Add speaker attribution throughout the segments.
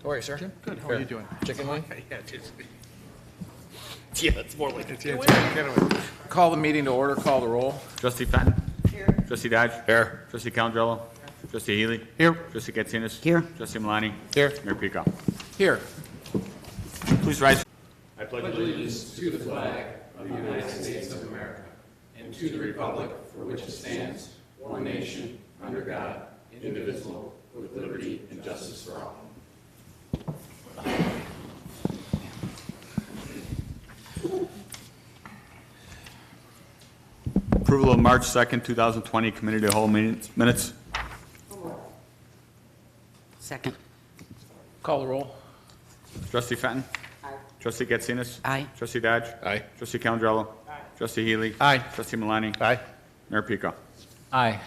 Speaker 1: How are you, sir?
Speaker 2: Jim? Good. How are you doing?
Speaker 1: Chicken wing?
Speaker 2: Yeah, it's more like it. Call the meeting to order. Call the roll.
Speaker 3: Trustee Fenton. Here. Trustee Dodge.
Speaker 1: Here.
Speaker 3: Trustee Calandrello. Trustee Healy.
Speaker 2: Here.
Speaker 3: Trustee Katsinas.
Speaker 4: Here.
Speaker 3: Trustee Malani.
Speaker 1: Here.
Speaker 3: Mayor Pico.
Speaker 2: Here.
Speaker 3: Please rise.
Speaker 5: I pledge allegiance to the flag of the United States of America and to the republic for which it stands, one nation, under God, indivisible, with liberty and justice for all.
Speaker 3: Approval of March 2nd, 2020 Committee of the Whole minutes.
Speaker 4: Second.
Speaker 2: Call the roll.
Speaker 3: Trustee Fenton.
Speaker 4: Aye.
Speaker 3: Trustee Katsinas.
Speaker 4: Aye.
Speaker 3: Trustee Dodge.
Speaker 1: Aye.
Speaker 3: Trustee Calandrello. Aye. Trustee Healy.
Speaker 2: Aye.
Speaker 3: Trustee Malani.
Speaker 1: Aye.
Speaker 3: Mayor Pico.
Speaker 2: Aye.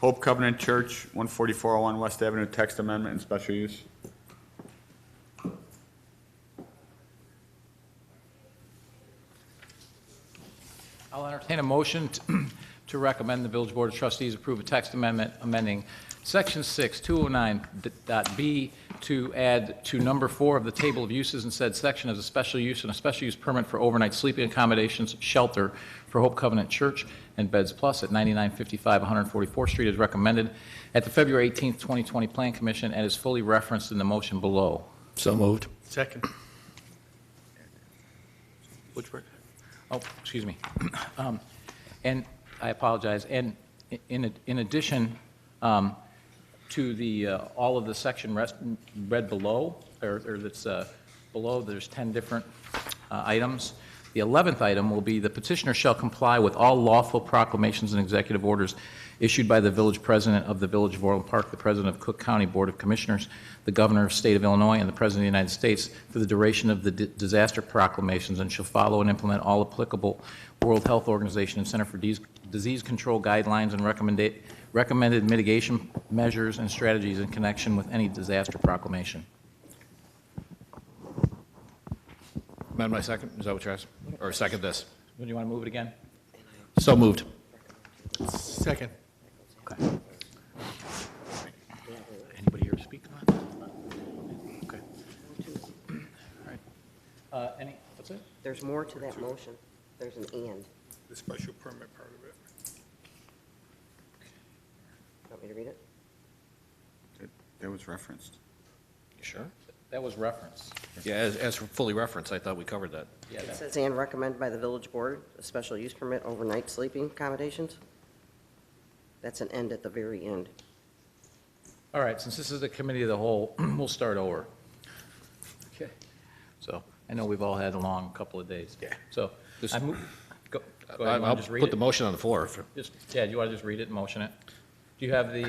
Speaker 3: Hope Covenant Church, 14401 West Avenue, text amendment and special use.
Speaker 2: I'll entertain a motion to recommend the Village Board of Trustees approve a text amendment amending Section 6, 209.b to add to number 4 of the table of uses in said section as a special use and a special use permit for overnight sleeping accommodations shelter for Hope Covenant Church and Beds Plus at 9955 144th Street as recommended at the February 18th, 2020 Plan Commission and is fully referenced in the motion below.
Speaker 1: So moved.
Speaker 2: Second. Which word? Oh, excuse me. And I apologize. And in addition to the, all of the section read below, or that's below, there's 10 different items. The 11th item will be the petitioner shall comply with all lawful proclamations and executive orders issued by the village president of the Village of Orland Park, the president of Cook County Board of Commissioners, the governor of the state of Illinois, and the president of the United States for the duration of the disaster proclamations, and shall follow and implement all applicable World Health Organization and Center for Disease Control guidelines and recommended mitigation measures and strategies in connection with any disaster proclamation.
Speaker 1: Amend my second. Is that what you're asking? Or second this?
Speaker 2: Would you want to move it again?
Speaker 1: So moved.
Speaker 2: Second. Okay. Anybody here to speak on it? Okay. All right. What's it?
Speaker 4: There's more to that motion. There's an and.
Speaker 6: The special permit part of it.
Speaker 4: Want me to read it?
Speaker 3: That was referenced.
Speaker 1: You sure?
Speaker 2: That was referenced.
Speaker 1: Yeah, as fully referenced, I thought we covered that.
Speaker 2: Yeah.
Speaker 4: It says and recommended by the village board, a special use permit overnight sleeping accommodations. That's an end at the very end.
Speaker 2: All right, since this is the committee of the whole, we'll start over. Okay. So I know we've all had a long couple of days.
Speaker 1: Yeah.
Speaker 2: So
Speaker 1: This-
Speaker 2: I move, go ahead. You wanna
Speaker 1: I'll
Speaker 2: just read
Speaker 1: put
Speaker 2: it?
Speaker 1: the motion on the floor.
Speaker 2: Just, yeah, do you want to just read it and motion it? Do you have the,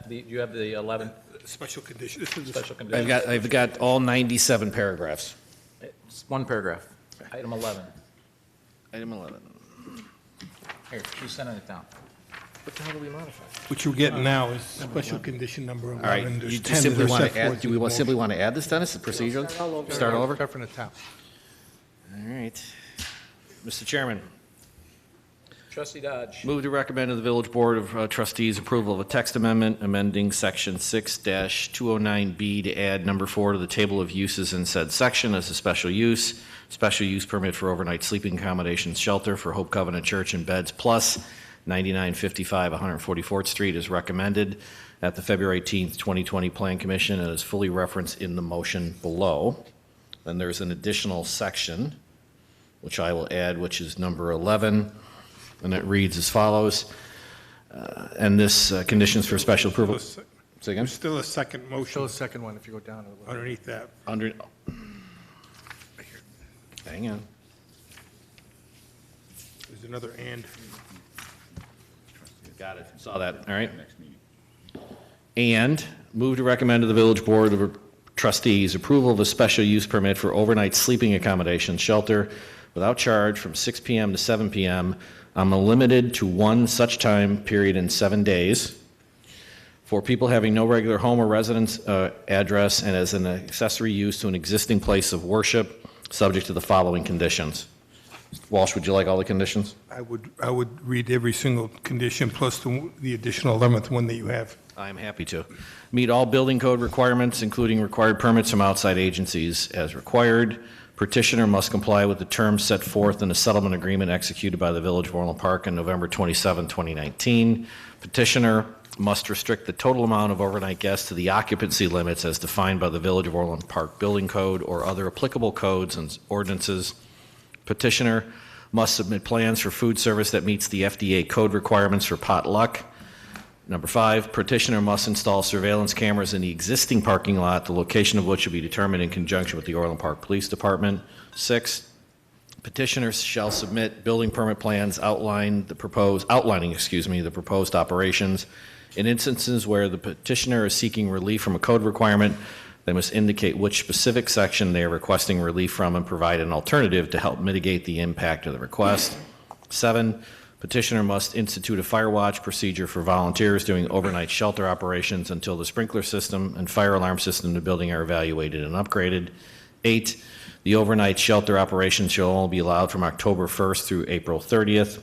Speaker 2: do you have the 11th
Speaker 6: Special condition. This is
Speaker 2: special conditions?
Speaker 1: I've got all 97 paragraphs.
Speaker 2: It's one paragraph. Item 11.
Speaker 1: Item 11.
Speaker 2: Here, she's sending it down.
Speaker 1: What the hell do we modify?
Speaker 6: what you're getting now is special condition number 11.
Speaker 1: All right,
Speaker 6: There's
Speaker 1: you
Speaker 6: 10
Speaker 1: just simply
Speaker 6: that are
Speaker 1: want
Speaker 6: set
Speaker 1: to add,
Speaker 6: forth
Speaker 1: do
Speaker 6: in
Speaker 1: we
Speaker 6: the
Speaker 1: simply
Speaker 6: motion.
Speaker 1: want to add this, Dennis, the procedural?
Speaker 4: Start all over.
Speaker 1: Start all over?
Speaker 6: Start from the top.
Speaker 1: All right. Mr. Chairman,
Speaker 2: Trustee Dodge.
Speaker 1: move to recommend to the Village Board of Trustees approval of a text amendment amending Section 6-209B to add number 4 to the table of uses in said section as a special use permit for overnight sleeping accommodations shelter for Hope Covenant Church and Beds Plus, 9955 144th Street, is recommended at the February 18th, 2020 Plan Commission and is fully referenced in the motion below. Then there's an additional section, which I will add, which is number 11. And it reads as follows, and this conditions for special approval. Say again?
Speaker 6: There's still a second
Speaker 2: Show
Speaker 6: motion
Speaker 2: the second one if you go down a little.
Speaker 6: underneath that.
Speaker 1: Under, hang on.
Speaker 6: There's another and.
Speaker 1: Got it. Saw that. All right.
Speaker 3: Next meeting.
Speaker 1: And move to recommend to the Village Board of Trustees approval of a special use permit for overnight sleeping accommodation shelter without charge from 6 p.m. to 7 p.m. Limited to one such time period in 7 days for people having no regular home or residence address and as an accessory use to an existing place of worship, subject to the following conditions. Walsh, would you like all the conditions?
Speaker 6: I would read every single condition plus the additional 11th one that you have.
Speaker 1: I'm happy to. Meet all building code requirements, including required permits from outside agencies as required. Petitioner must comply with the terms set forth in the settlement agreement executed by the Village of Orland Park on November 27, 2019. Petitioner must restrict the total amount of overnight guests to the occupancy limits as defined by the Village of Orland Park Building Code or other applicable codes and ordinances. Petitioner must submit plans for food service that meets the FDA code requirements for potluck. Number 5, petitioner must install surveillance cameras in the existing parking lot, the location of which will be determined in conjunction with the Orland Park Police Department. 6, petitioners shall submit building permit plans outlining the proposed operations. In instances where the petitioner is seeking relief from a code requirement, they must indicate which specific section they are requesting relief from and provide an alternative to help mitigate the impact of the request. 7, petitioner must institute a fire watch procedure for volunteers doing overnight shelter operations until the sprinkler system and fire alarm system in the building are evaluated and upgraded. 8, the overnight shelter operations shall only be allowed from October 1st through April 30th.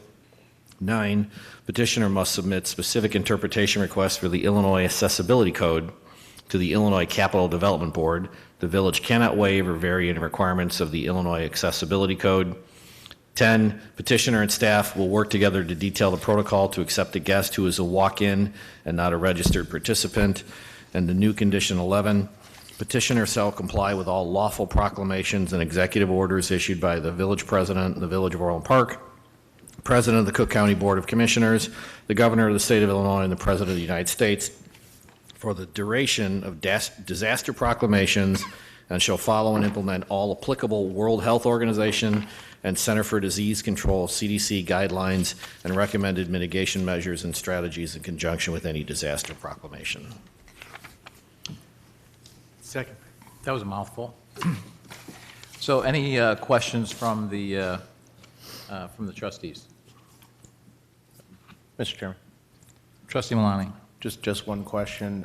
Speaker 1: 9, petitioner must submit specific interpretation requests for the Illinois Accessibility Code to the Illinois Capital Development Board. The village cannot waive or vary any requirements of the Illinois Accessibility Code. 10, petitioner and staff will work together to detail the protocol to accept a guest who is a walk-in and not a registered participant. And the new condition 11, petitioner shall comply with all lawful proclamations and executive orders issued by the village president and the Village of Orland Park, President of the Cook County Board of Commissioners, the Governor of the State of Illinois, and the President of the United States for the duration of disaster proclamations, and shall follow and implement all applicable World Health Organization and Center for Disease Control, CDC guidelines and recommended mitigation measures and strategies in conjunction with any disaster proclamation.
Speaker 6: Second.
Speaker 2: That was a mouthful. So any questions from the trustees?
Speaker 7: Mr. Chairman,
Speaker 2: Trustee Malani?
Speaker 7: just one question.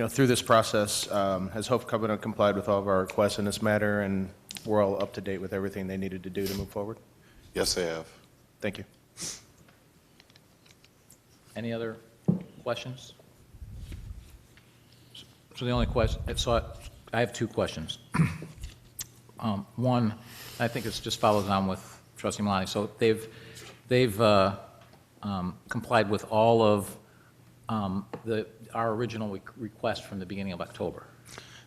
Speaker 7: Through this process, has Hope Covenant complied with all of our requests in this matter, and we're all up to date with everything they needed to do to move forward?
Speaker 8: Yes, they have.
Speaker 7: Thank you.
Speaker 2: Any other questions? So the only question, so I have 2 questions. One, I think it just follows on with Trustee Malani. So they've complied with all of our original request from the beginning of October.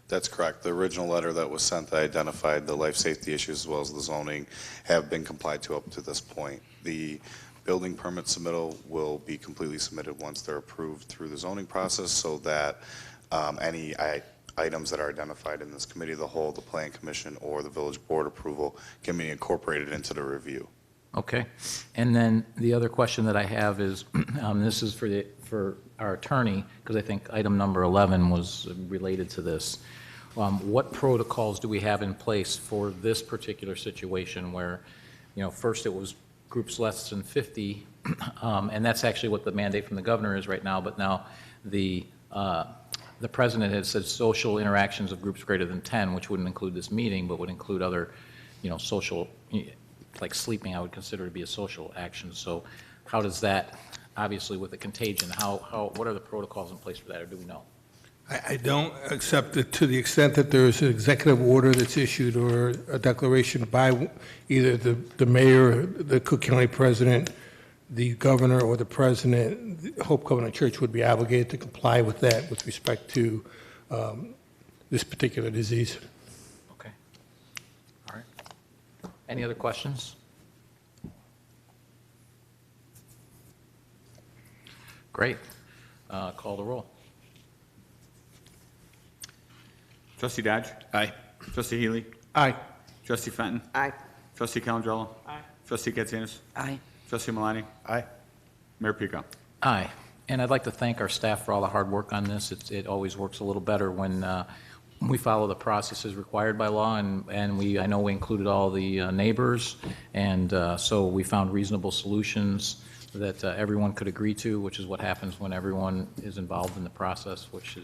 Speaker 8: That's correct. The original letter that was sent that identified the life safety issues as well as the zoning have been complied to up to this point. The building permit submittal will be completely submitted once they're approved through the zoning process, so that any items that are identified in this committee of the whole, the plan commission, or the village board approval can be incorporated into the review.
Speaker 2: Okay. And then the other question that I have is, this is for our attorney, because I think item number 11 was related to this. What protocols do we have in place for this particular situation where, first it was groups less than 50, and that's actually what the mandate from the governor is right now, but now the president has said social interactions of groups greater than 10, which wouldn't include this meeting, but would include other, social, like sleeping, I would consider to be a social action. So how does that, obviously with the contagion, what are the protocols in place for that, or do we know?
Speaker 6: I don't accept it to the extent that there is an executive order that's issued or a declaration by either the mayor, the Cook County president, the governor, or the president. Hope Covenant Church would be obligated to comply with that with respect to this particular disease.
Speaker 2: Okay. All right. Any other questions? Great. Call the roll.
Speaker 3: Trustee Dodge?
Speaker 1: Aye.
Speaker 3: Trustee Healy?
Speaker 7: Aye.
Speaker 3: Trustee Fenton?
Speaker 4: Aye.
Speaker 3: Trustee Calandrello? Aye. Trustee Katsinas?
Speaker 4: Aye.
Speaker 3: Trustee Malani?
Speaker 7: Aye.
Speaker 3: Mayor Pico?
Speaker 2: Aye. And I'd like to thank our staff for all the hard work on this. It always works a little better when we follow the processes required by law, and I know we included all the neighbors, and so we found reasonable solutions that everyone could agree to, which is what happens when everyone is involved in the process, which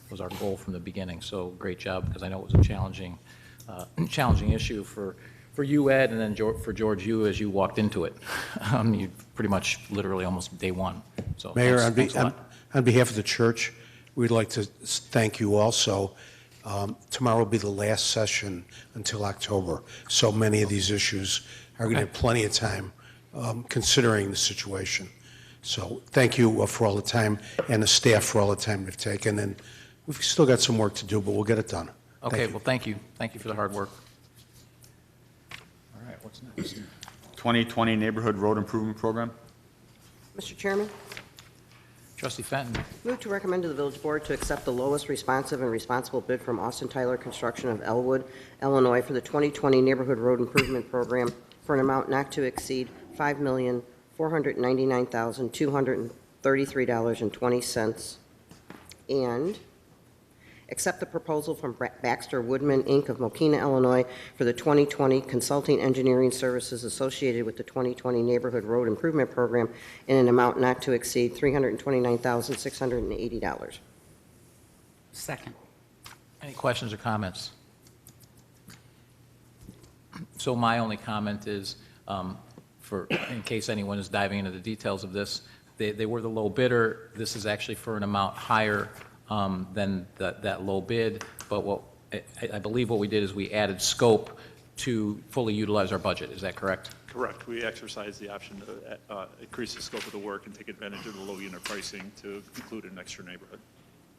Speaker 2: was our goal from the beginning. So great job, because I know it was a challenging issue for you, Ed, and then for George, you, as you walked into it. You pretty much literally almost day one. So
Speaker 9: Mayor,
Speaker 2: thanks a lot.
Speaker 9: On behalf of the church, we'd like to thank you also. Tomorrow will be the last session until October, so many of these issues are going to have plenty of time considering the situation. So thank you for all the time, and the staff for all the time they've taken, and we've still got some work to do, but we'll get it done.
Speaker 2: Okay, well, thank you. Thank you for the hard work. All right, what's next?
Speaker 3: 2020 Neighborhood Road Improvement Program.
Speaker 4: Mr. Chairman,
Speaker 2: Trustee Fenton.
Speaker 4: move to recommend to the village board to accept the lowest responsive and responsible bid from Austin Tyler Construction of Elwood, Illinois for the 2020 Neighborhood Road Improvement Program for an amount not to exceed $5,499,233.20, and accept the proposal from Baxter Woodman, Inc. of Mokina, Illinois for the 2020 consulting engineering services associated with the 2020 Neighborhood Road Improvement Program in an amount not to exceed $329,680.
Speaker 10: Second.
Speaker 2: Any questions or comments? So my only comment is, in case anyone is diving into the details of this, they were the low bidder. This is actually for an amount higher than that low bid, but I believe what we did is we added scope to fully utilize our budget. Is that correct?
Speaker 11: Correct. We exercised the option to increase the scope of the work and take advantage of the low unit pricing to include an extra neighborhood.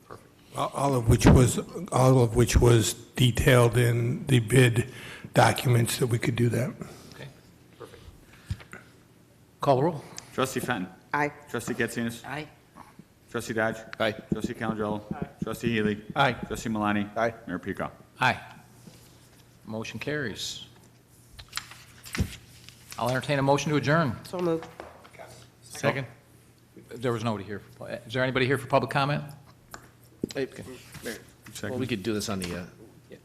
Speaker 2: Perfect.
Speaker 6: All of which was detailed in the bid documents that we could do that.
Speaker 2: Okay, perfect. Call the roll.
Speaker 3: Trustee Fenton.
Speaker 4: Aye.
Speaker 3: Trustee Katsinas.
Speaker 10: Aye.
Speaker 3: Trustee Dodge.
Speaker 7: Aye.
Speaker 3: Trustee Calandrello. Trustee Healy.
Speaker 2: Aye.
Speaker 3: Trustee Malani.
Speaker 7: Aye.
Speaker 3: Mayor Pico.
Speaker 2: Aye. Motion carries. I'll entertain a motion to adjourn.
Speaker 4: So moved.
Speaker 2: Second. There was nobody here. Is there anybody here for public comment?
Speaker 1: Hey, well, we could do this on the,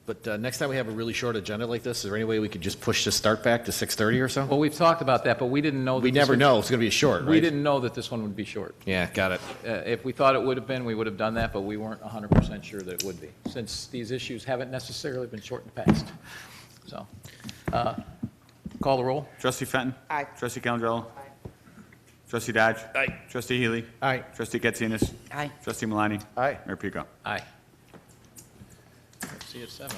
Speaker 1: but next time we have a really short agenda like this, is there any way we could just push the start back to 6:30 or so?
Speaker 2: Well, we've talked about that, but we didn't know.
Speaker 1: We never know. It's going to be a short, right?
Speaker 2: We didn't know that this one would be short.
Speaker 1: Yeah, got it.
Speaker 2: If we thought it would have been, we would have done that, but we weren't 100% sure that it would be, since these issues haven't necessarily been short in the past. So, call the roll.
Speaker 3: Trustee Fenton.
Speaker 4: Aye.
Speaker 3: Trustee Calandrello. Trustee Dodge.
Speaker 1: Aye.
Speaker 3: Trustee Healy.
Speaker 7: Aye.
Speaker 3: Trustee Katsinas.
Speaker 10: Aye.
Speaker 3: Trustee Malani.
Speaker 7: Aye.
Speaker 3: Mayor Pico.
Speaker 2: Aye. See you at 7.